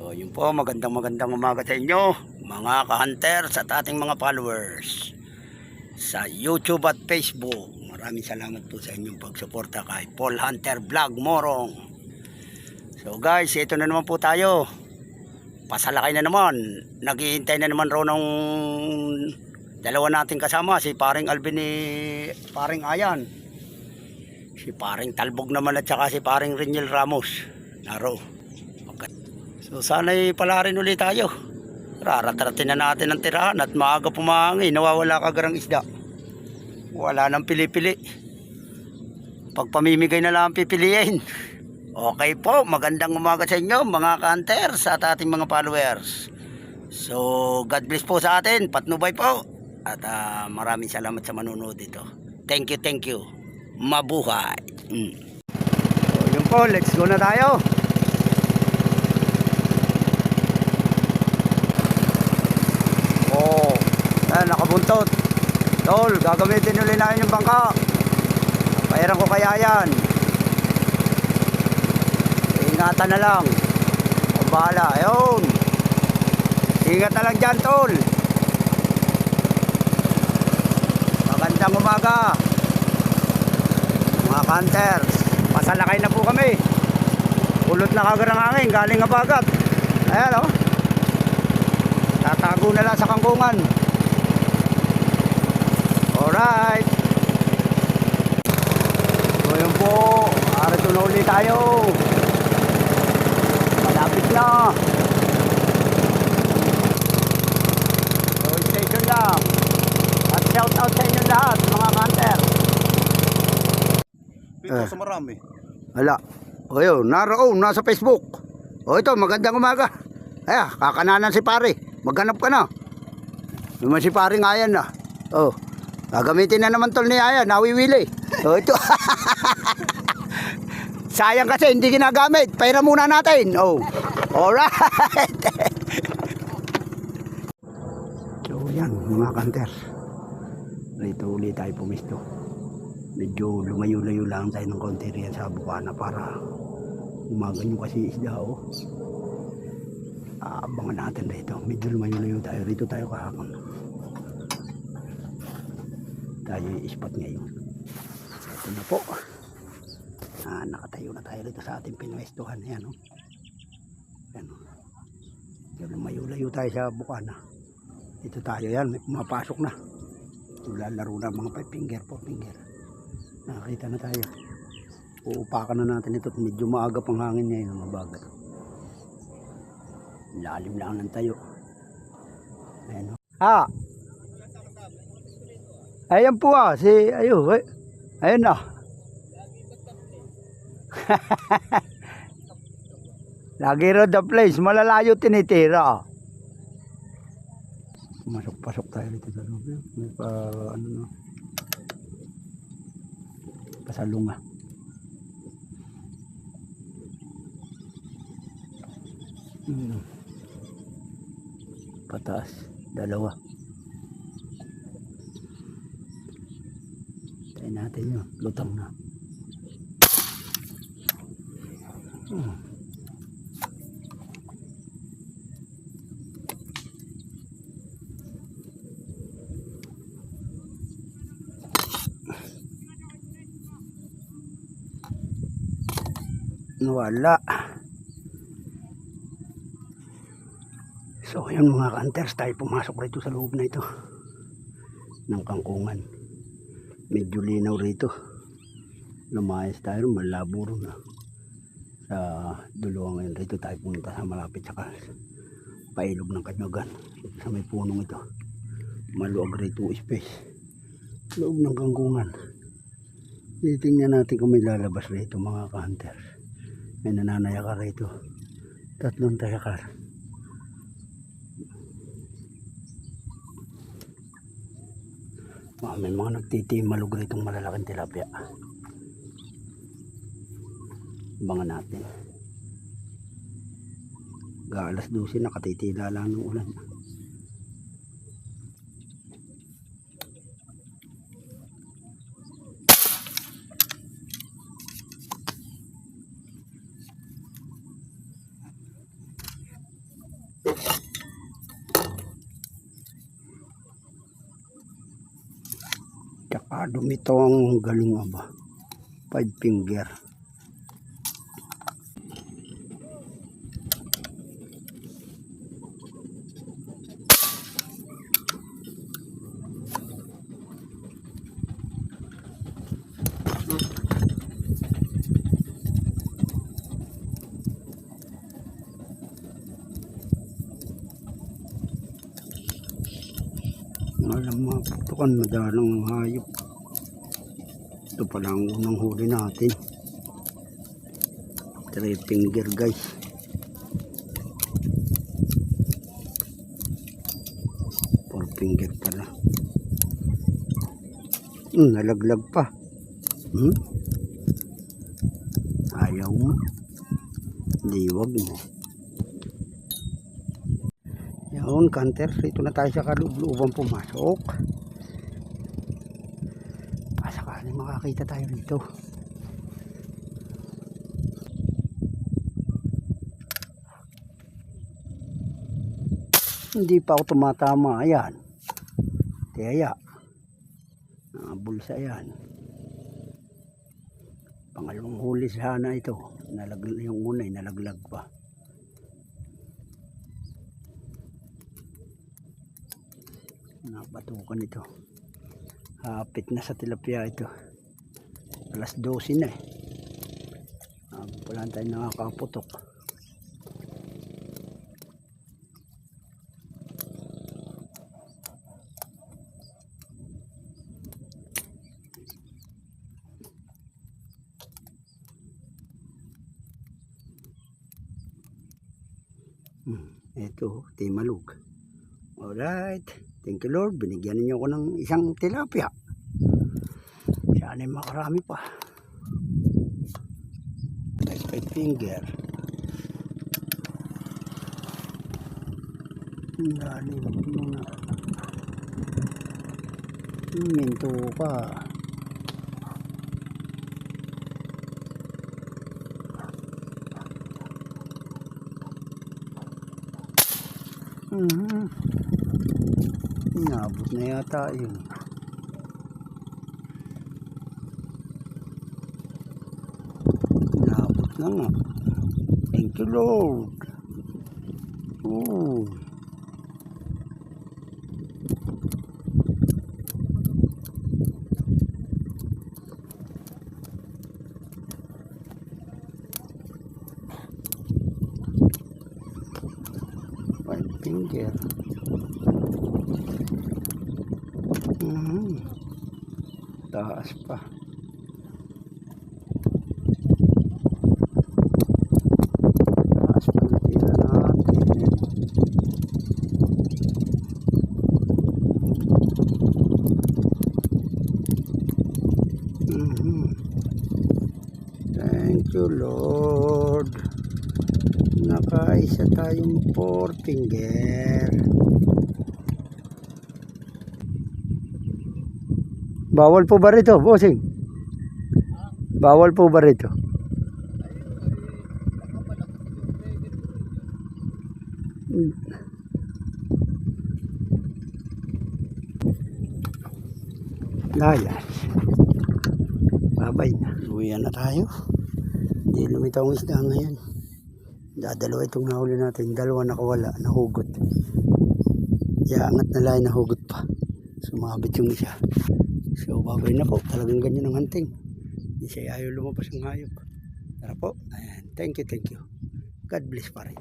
So yun po, magandang umaga sa inyo mga ka-hunters at ating mga followers sa YouTube at Facebook. Maraming salamat po sa inyong pagsuporta kay Paul Hunter Vlog Morong. So guys, ito na naman po tayo. Pasalakay na naman. Naghihintay na naman raw ng dalawa nating kasama, si paring Alvin ni paring Ayan, si paring Talbog naman at saka si paring Reniel Ramos naro. So sana'y pala rin ulit tayo. Raratratin na natin ang tirahan at maaga pumangin, nawawala kagarang isda. Wala nang pili-pili. Pag pamimigay na lang pipiliin. Okay po, magandang umaga sa inyo mga ka-hunters at ating mga followers. So God bless po sa atin, patnubay po. At maraming salamat sa manonood dito. Thank you. Mabuhay. So yun po, let's go na tayo. Nakabuntot tol, gagamitin ulit namin yung bangka. Pairan ko kaya yan, ingatan na lang o bahala. Ayun, ingat na lang dyan tol. Magandang umaga mga hunters. Pasalakay na po kami. Ulot na kagarang hangin galing Abagat. Ayan o, tatago na lang sa kangkungan. Alright. So yun po, arito na ulit tayo. Malapit na. So stay tuned lang. At shout out sa inyo lahat mga hunter. Pito sa marami. Hala. O yun, naroon, nasa Facebook. O ito, magandang umaga. Ay, kakananan si pare. Maghanap ka na. Naman si pare nga yan na. Oh. Gagamitin na naman tol ni Aya, nawiwili. So ito. Sayang kasi hindi ginagamit. Paira muna natin. Oh. Alright. So yan mga kanter. Dito ulit tayo pumisto. Medyo lumayo-layo lang tayo ng konti riyan sa bukana para umagan yung kasi isda oh. Abangan natin dito. Medyo lumayo-layo tayo. Dito tayo kahapon. Tayo i-spot ngayon. Ito na po. Nakatayo na tayo dito sa ating pinwestuhan. Ayan o. Ayan o. Lumayo-layo tayo sa bukana. Dito tayo yan. May pumapasok na. Lalaro na mga 5 finger, 4 finger. Nakakita na tayo. Uupakan na natin ito. Medyo maaga pang hangin ngayon. Mabagat. Lalim lang ng tayo. Ayan o. Ayan po si ayun na. Lagi road the place, malalayo tinitira. Pasok tayo dito sa loob. May pasalunga. Pataas, dalawa. Natin yun, lutang na. Wala. So yun mga hunters, tayo pumasok rito sa loob na ito ng kangkungan. Medyo linaw rito. Lumayas tayo, malabo rin na. Sa duluwang ngayon rito tayo punta sa malapit sa pailog ng Kanyagan. Sa may punong ito. Maluwag rito space. Loob ng kangkungan. Titingnan natin kung may lalabas rito mga ka-hunters. May nananayakar rito. 3 tayakar. May mga nagtitimalog rito malalaking tilapia. Abangan natin. Alas 12 nakatitila lang ng ulan. Dumito ang galing aba. 5 finger. Alam mga putukan, madalang hayop. Ito pala ang unang huli natin. 3 finger guys. Four finger pala. Nalaglag pa. Ayaw mo. Diwag mo. Yun, kanter. Ito na tayo sa kalooban pumasok. Pasakali makakita tayo rito. Hindi pa ako tumatama. Ayan. Kaya bulsa yan. Pangalawang huli sana ito. Yung una ay nalaglag pa. Napatukan ito. Hapit na sa tilapia ito. Alas 12 na eh. Wala tayo nakakaputok. Ito, timalug. Alright. Thank you Lord. Binigyan niyo ako ng isang tilapia. Sana ay makarami pa. 5 finger. Dali muna. Minto ka. Inabot na yata yun. Inabot na nga. Thank you Lord. Oh. Finger. Taas pa. Taas pa na tira natin. Thank you Lord. Nakaisa tayong 4 finger. Bawal po ba rito, bossing? Bawal po ba rito? Layas. Babay na. Uwian na tayo. Hindi lumitaw ang isda ngayon. Dalawa itong nahuli natin. Dalawa nakawala, nahugot. Angat na lahat, nahugot pa. Sumabit yung isa. So babay na po. Talagang ganyan ang hunting. Hindi siya ayaw lumabas ng hayop. Tara po. Ayan. Thank you, thank you. God bless pa rin.